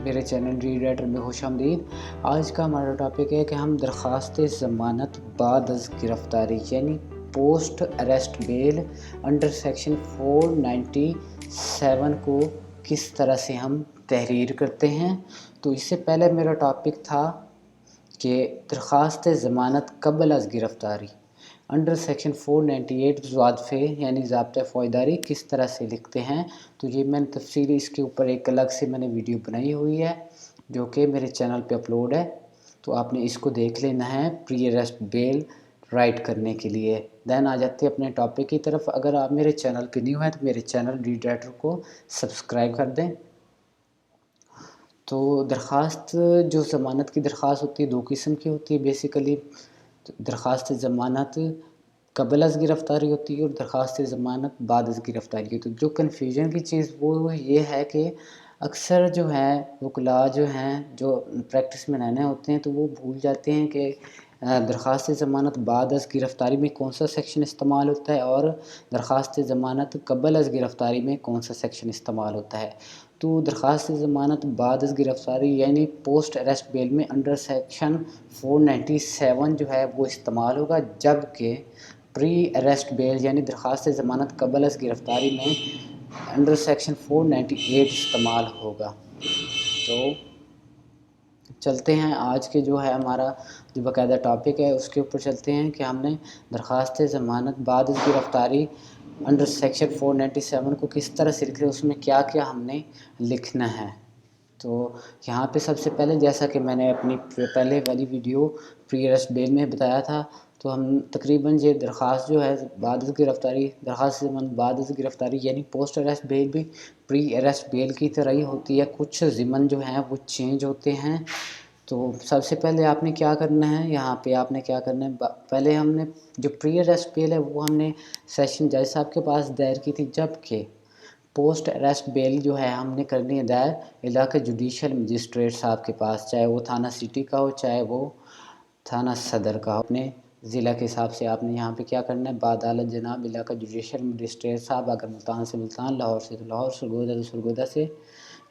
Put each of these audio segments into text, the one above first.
मेरे channel read writer में खुश आमदीद। आज का हमारा टॉपिक है कि हम दरख्वास्त ज़मानत बाद अज़ गिरफ़्तारी यानी post arrest bell under section 497 को किस तरह से हम तहरीर करते हैं। तो इससे पहले मेरा टॉपिक था कि दरख्वास्त ज़मानत क़ब्ल अज़ गिरफ़्तारी अंडर सेक्शन 498 ज़वादफ़े यानी ज़ाब्ता फ़ौजदारी किस तरह से लिखते हैं। तो ये मैंने तफ़सीली इसके ऊपर एक अलग से मैंने वीडियो बनाई हुई है जो कि मेरे चैनल पे अपलोड है, तो आपने इसको देख लेना है प्री अरेस्ट बेल राइट करने के लिए। दैन आ जाते हैं अपने टॉपिक की तरफ। अगर आप मेरे चैनल पे न्यू हैं तो मेरे चैनल रीड राइटर को सब्सक्राइब कर दें। तो दरख्वास्त जो ज़मानत की दरख्वास्त होती है दो किस्म की होती है बेसिकली। दरख्वास्त ज़मानत क़ब्ल अज़ गिरफ़्तारी होती है और दरख्वास्त ज़मानत बाद अज़ गिरफ़्तारी है। तो जो कन्फ्यूजन की चीज़ वो ये है कि अक्सर जो है वकला जो हैं जो प्रैक्टिस में नए होते हैं तो वो भूल जाते हैं कि दरख्वास्त ज़मानत बाद अज़ गिरफ़्तारी में कौन सा सेक्शन इस्तेमाल होता है और दरख्वास्त ज़मानत क़ब्ल अज़ गिरफ़्तारी में कौन सा सेक्शन इस्तेमाल होता है। तो दरख्वास्त ज़मानत बाद अज़ गिरफ़्तारी यानी पोस्ट अरेस्ट बेल में अंडर सेक्शन 497 जो है वो इस्तेमाल होगा, जबकि प्री अरेस्ट बेल यानी दरख्वास्त ज़मानत क़ब्ल अज़ गिरफ़्तारी में अंडर सेक्शन 498 इस्तेमाल होगा। तो चलते हैं आज के जो है हमारा जो बाकायदा टॉपिक है उसके ऊपर चलते हैं कि हमने दरख्वास्त ज़मानत बाद अज़ गिरफ़्तारी अंडर सेक्शन 497 को किस तरह से लिख रहे हैं, उसमें क्या क्या हमने लिखना है। तो यहाँ पे सबसे पहले जैसा कि मैंने अपनी पहले वाली वीडियो प्री अरेस्ट बेल में बताया था, तो हम तकरीबन ये दरख्वास्त जो है बाद अज़ गिरफ़्तारी दरख्वास्त ज़मानत बाद अज़ गिरफ़्तारी यानी पोस्ट अरेस्ट बेल भी प्री अरेस्ट बेल की तरह ही होती है। कुछ ज़िमन जो हैं वो चेंज होते हैं। तो सबसे पहले आपने क्या करना है, यहाँ पे आपने क्या करना है, पहले हमने जो प्री अरेस्ट बेल है वो हमने सेशन जज साहब के पास दायर की थी, जबकि पोस्ट अरेस्ट बेल जो है हमने करनी है दायर इलाका जुडिशल मजिस्ट्रेट साहब के पास, चाहे वो थाना सिटी का हो चाहे वो थाना सदर का हो। अपने ज़िला के हिसाब से आपने यहाँ पे क्या करना है, बादालत जनाब इलाका जुडिशल मजिस्ट्रेट साहब, अगर मुल्तान से मुल्तान, लाहौर से तो लाहौर, सरगोदा तो सरगोदा से,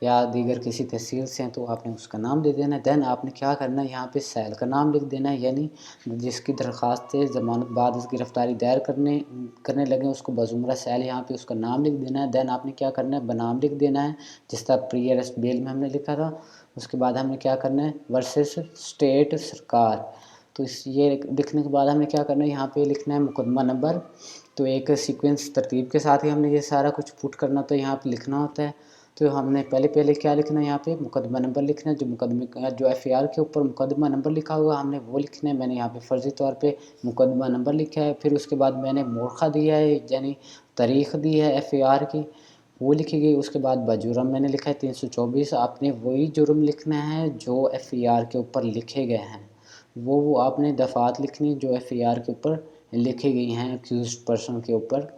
या दीगर किसी तहसील से हैं तो आपने उसका नाम दे देना है। दैन आपने क्या करना है, यहाँ पे सैल का नाम लिख देना है, यानी जिसकी दरख्वास्त ज़मानत बाद अज़ गिरफ़्तारी दायर करने लगे उसको बज़ुमरा सैल यहाँ पे उसका नाम लिख देना है। दैन आपने क्या करना है, बनाम लिख देना है जिस तरह प्री अरेस्ट बेल में हमने लिखा था। उसके बाद हमने क्या करना है, वर्सेस स्टेट सरकार। तो इस ये लिखने के बाद हमें क्या करना है, यहाँ पे लिखना है मुकदमा नंबर। तो एक सीक्वेंस तरतीब के साथ ही हमने ये सारा कुछ पुट करना तो यहाँ पे लिखना होता है। तो हमने पहले क्या लिखना है, यहाँ पे मुकदमा नंबर लिखना है, जो मुकदमे का जो एफ़आईआर के ऊपर मुकदमा नंबर लिखा हुआ हमने वो लिखना है। मैंने यहाँ पे फ़र्ज़ी तौर पे मुकदमा नंबर लिखा है। फिर उसके बाद मैंने मोरखा दिया है यानी तारीख़ दी है एफ़आईआर की, वो लिखी गई। उसके बाद बजुर्म मैंने लिखा है 324। आपने वही जुर्म लिखना है जो एफ़आईआर के ऊपर लिखे गए हैं, वो आपने दफ़ात लिखनी जो एफ़आईआर के ऊपर लिखी गई हैं अक्यूज़्ड पर्सन के ऊपर।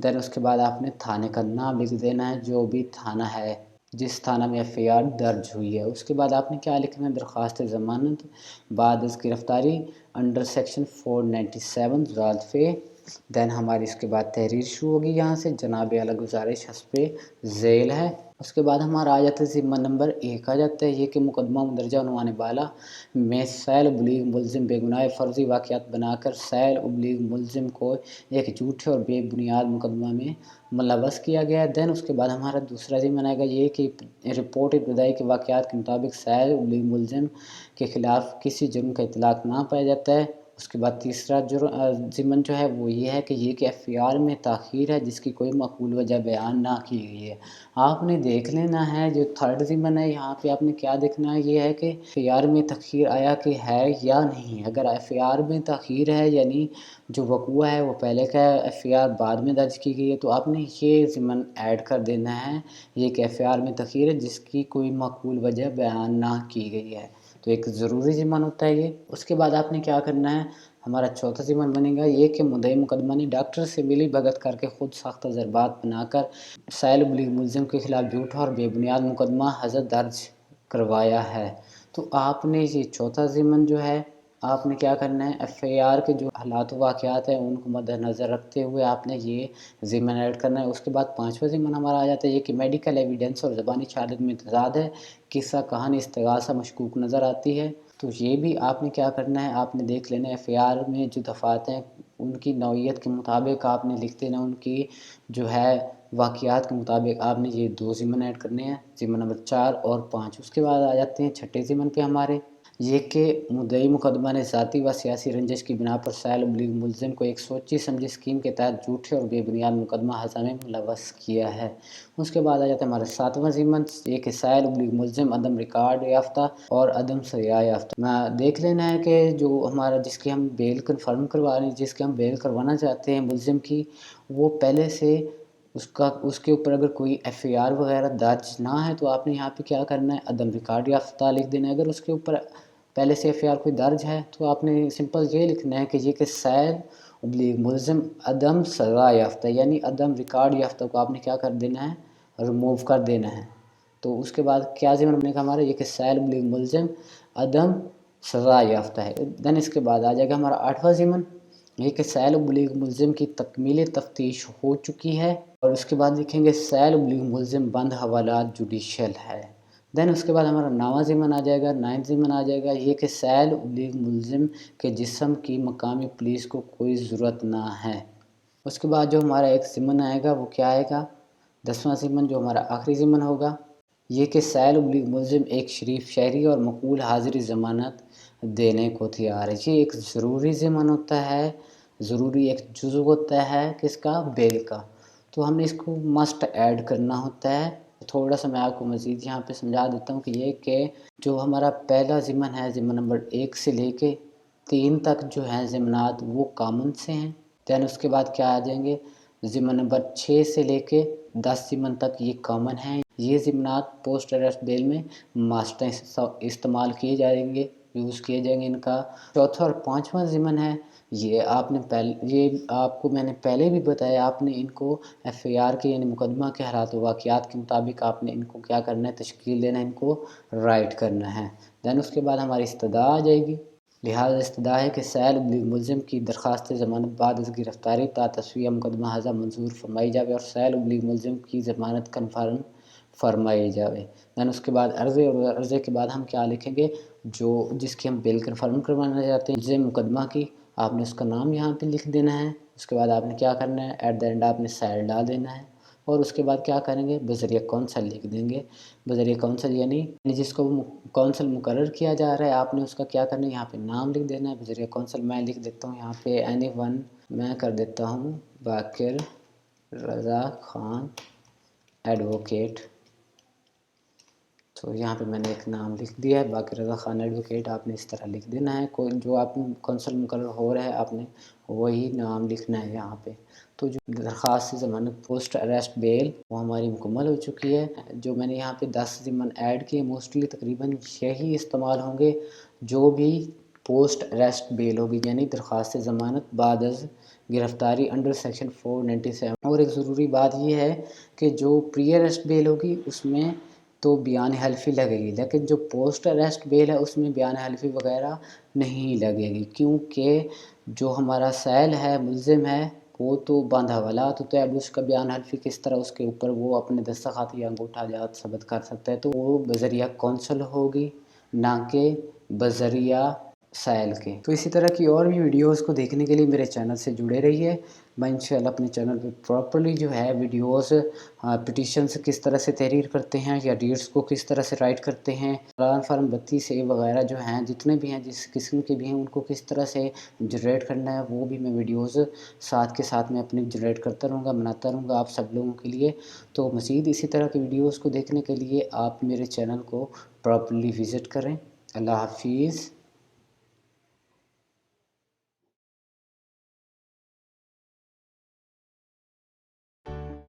दैन उसके बाद आपने थाने का नाम लिख देना है, जो भी थाना है जिस थाना में एफ़आईआर दर्ज हुई है। उसके बाद आपने क्या लिखना है, दरख्वास्त ज़मानत बाद अज़ गिरफ़्तारी अंडर सेक्शन 497 ज़ादफ़े। दैन हमारी इसके बाद तहरीर शुरू होगी, यहाँ से जनाब आला गुजारिश हस्बे ज़ैल है। उसके बाद हमारा आ जाता है ज़िम्मा नंबर 1 आ जाता है, ये कि मुकदमा मुंदरजा उन्वान बाला में सैल उबलीग मुलज़िम बेगुनाह फ़र्ज़ी वाक़यात बनाकर सैल उबलीग मुलज़िम को एक झूठे और बेबुनियाद मुकदमा में मुलव्वस किया गया है। दैन उसके बाद हमारा दूसरा ज़िम्मन आएगा ये कि रिपोर्ट इब्तदाई के वाक़यात के मुताबिक सैल उबलीग मुलज़िम के ख़िलाफ़ किसी जुर्म का इत्तलाक़ ना पाया जाता है। उसके बाद तीसरा ज़िम्मन जो है वो ये है कि एफ़आईआर में ताख़ीर है जिसकी कोई मक़बूल वजह बयान ना की गई है। आपने देख लेना है जो थर्ड ज़िम्मन है, यहाँ पे आपने क्या देखना है, ये है कि एफ़आईआर में ताख़ीर आया कि है या नहीं। अगर एफ़आईआर में ताख़ीर है यानी जो वक़ूआ है वो पहले का एफ़आईआर बाद में दर्ज की गई है, तो आपने ये ज़िम्मन ऐड कर देना है, ये कि एफ़आईआर में ताख़ीर है जिसकी कोई मक़बूल वजह बयान ना की गई है। तो एक ज़रूरी ज़िम्मन होता है ये। उसके बाद आपने क्या करना है, हमारा चौथा ज़िम्मन बनेगा ये कि मुद्दई मुकदमा ने डॉक्टर से मिली भगत करके ख़ुद साख्ता ज़रबात बनाकर सैल उबलीग मुलज़िम के ख़िलाफ़ झूठा और बेबुनियाद मुकदमा हज़र दर्ज करवाया है। तो आपने ये चौथा ज़िम्मन जो है آپ نے کیا کرنا ہے، ایف آئی آر کے جو حالات و واقعات ہیں ان کو مد نظر رکھتے ہوئے آپ نے یہ ضمن ایڈ کرنا ہے۔ اس کے بعد 5واں ضمن ہمارا آ جاتا ہے یہ کہ میڈیکل ایویڈنس اور زبانی شہادت میں تضاد ہے، قصہ کہانی استغاثہ مشکوک نظر آتی ہے۔ تو یہ بھی آپ نے کیا کرنا ہے، آپ نے دیکھ لینا ہے ایف آئی آر میں جو دفعات ہیں ان کی نوعیت کے مطابق آپ نے لکھ دینا، ان کی جو ہے واقعات کے مطابق آپ نے یہ 2 ضمن ایڈ کرنے ہیں، ضمن نمبر 4 اور 5۔ اس کے بعد آ جاتے ہیں 6 ضمن پہ ہمارے، یہ کہ مدعی مقدمہ نے ذاتی و سیاسی رنجش کی بنا پر سائل ابلیغ ملزم کو ایک سوچی سمجھی اسکیم کے تحت جھوٹے اور بے بنیاد مقدمہ ہضم میں ملوث کیا ہے۔ اس کے بعد آ جاتا ہے ہمارا 7واں ضمن، یہ کہ سائل ابلیغ ملزم عدم ریکارڈ یافتہ اور عدم سیاح یافتہ۔ میں دیکھ لینا ہے کہ جو ہمارا جس کی ہم بیل کنفرم کروا رہے ہیں، جس کی ہم بیل کروانا چاہتے ہیں ملزم کی، وہ پہلے سے اس کے اوپر اگر کوئی ایف آئی آر وغیرہ درج نہ ہے تو آپ نے یہاں پہ کیا کرنا ہے، عدم ریکارڈ یافتہ لکھ دینا ہے۔ اگر اس کے اوپر پہلے سے ایف آئی آر کوئی درج ہے تو آپ نے سمپل یہ لکھنا ہے کہ یہ کہ سائل ابلیغ ملزم عدم سزا یافتہ، یعنی عدم ریکارڈ یافتہ کو آپ نے کیا کر دینا ہے، ریموو کر دینا ہے۔ تو اس کے بعد کیا ضمن بنے گا ہمارا، یہ کہ سائل ابلیغ ملزم عدم سزا یافتہ ہے۔ دین اس کے بعد آ جائے گا ہمارا 8واں ضمن، یہ کہ سائل ابلیغ ملزم کی تکمیل تفتیش ہو چکی ہے، اور اس کے بعد لکھیں گے سائل ابلیغ ملزم بند حوالات جوڈیشل ہے۔ دین اس کے بعد ہمارا 9واں ضمن آ جائے گا، 9 ضمن آ جائے گا یہ کہ سائل ابلیغ ملزم کے جسم کی مقامی پولیس کو کوئی ضرورت نہ ہے۔ اس کے بعد جو ہمارا ایک ضمن آئے گا وہ کیا آئے گا، 10واں ضمن جو ہمارا آخری ضمن ہوگا، یہ کہ سائل ابلیغ ملزم ایک شریف شہری اور مقبول حاضری ضمانت دینے کو تیار ہے۔ یہ ایک ضروری ضمن ہوتا ہے، ضروری ایک جزو ہوتا ہے کس کا، بیل کا، تو ہم نے اس کو مسٹ ایڈ کرنا ہوتا ہے۔ تھوڑا سا میں آپ کو مزید یہاں پہ سمجھا دیتا ہوں کہ یہ کہ جو ہمارا پہلا ضمن ہے، ضمن نمبر 1 سے لے کے 3 تک جو ہیں ضمنات وہ کامن سے ہیں۔ دین اس کے بعد کیا آ جائیں گے، ضمن نمبر 6 سے لے کے 10 ضمن تک یہ کامن ہیں۔ یہ ضمنات پوسٹ اریسٹ بیل میں ماسٹر استعمال کیے جائیں گے، یوز کیے جائیں گے ان کا۔ چوتھا اور 5واں ضمن ہے، یہ آپ کو میں نے پہلے بھی بتایا، آپ نے ان کو ایف آئی آر کے یعنی مقدمہ کے حالات و واقعات کے مطابق آپ نے ان کو کیا کرنا ہے، تشکیل دینا ہے، ان کو رائٹ کرنا ہے۔ دین اس کے بعد ہماری استدعا آ جائے گی، لہٰذا استدعا ہے کہ سائل ابلیغ ملزم کی درخواست ضمانت بعد از گرفتاری تا تصفیہ مقدمہ ہضم منظور فرمائی جاوے اور سائل ابلیغ ملزم کی ضمانت کنفرم فرمائی جاوے۔ دین اس کے بعد عرضے، اور عرضے کے بعد ہم کیا لکھیں گے، جو جس کی ہم بیل کنفرم کروانا چاہتے ہیں ملزم مقدمہ کی، آپ نے اس کا نام یہاں پہ لکھ دینا ہے۔ اس کے بعد آپ نے کیا کرنا ہے، ایٹ دا اینڈ آپ نے سائل ڈال دینا ہے، اور اس کے بعد کیا کریں گے، بذریعہ کونسل لکھ دیں گے۔ بذریعہ کونسل یعنی جس کو کونسل مقرر کیا جا رہا ہے، آپ نے اس کا کیا کرنا ہے، یہاں پہ نام لکھ دینا ہے۔ بذریعہ کونسل میں لکھ دیتا ہوں یہاں پہ اینی ون، میں کر دیتا ہوں باقر رضا خان ایڈوکیٹ۔ تو یہاں پہ میں نے ایک نام لکھ دیا ہے، باقر رضا خان ایڈوکیٹ، آپ نے اس طرح لکھ دینا ہے۔ کوئی جو آپ کونسل مقرر ہو رہا ہے آپ نے وہی نام لکھنا ہے یہاں پہ۔ تو جو درخواست ضمانت پوسٹ اریسٹ بیل وہ ہماری مکمل ہو چکی ہے۔ جو میں نے یہاں پہ 10 ضمن ایڈ کیے، موسٹلی تقریباً یہی استعمال ہوں گے جو بھی پوسٹ اریسٹ بیل ہوگی، یعنی درخواست ضمانت بعد از گرفتاری انڈر سیکشن 497۔ اور ایک ضروری بات یہ ہے کہ جو پری اریسٹ بیل ہوگی اس میں تو بیان حلفی لگے گی، لیکن جو پوسٹ اریسٹ بیل ہے اس میں بیان حلفی وغیرہ نہیں لگے گی، کیونکہ جو ہمارا سائل ہے، ملزم ہے، وہ تو بند حوالات ہوتا ہے۔ اب اس کا بیان حلفی کس طرح اس کے اوپر وہ اپنے دستخط یا انگوٹھا جات ثبت کر سکتا ہے، تو وہ بذریعہ کونسل ہوگی، نہ کہ بذریعہ سائل کے۔ تو اسی طرح کی اور بھی ویڈیوز کو دیکھنے کے لیے میرے چینل سے جڑے رہیے۔ میں انشاءاللہ اپنے چینل پہ پراپرلی جو ہے ویڈیوز پٹیشنز کس طرح سے تحریر کرتے ہیں یا ڈیٹس کو کس طرح سے رائٹ کرتے ہیں، فارم 32A وغیرہ جو ہیں، جتنے بھی ہیں جس قسم کے بھی ہیں، ان کو کس طرح سے جنریٹ کرنا ہے، وہ بھی میں ویڈیوز ساتھ کے ساتھ میں اپنی جنریٹ کرتا رہوں گا، بناتا رہوں گا آپ سب لوگوں کے لیے۔ تو مزید اسی طرح کی ویڈیوز کو دیکھنے کے لیے آپ میرے چینل کو پراپرلی وزٹ کریں۔ اللہ حافظ۔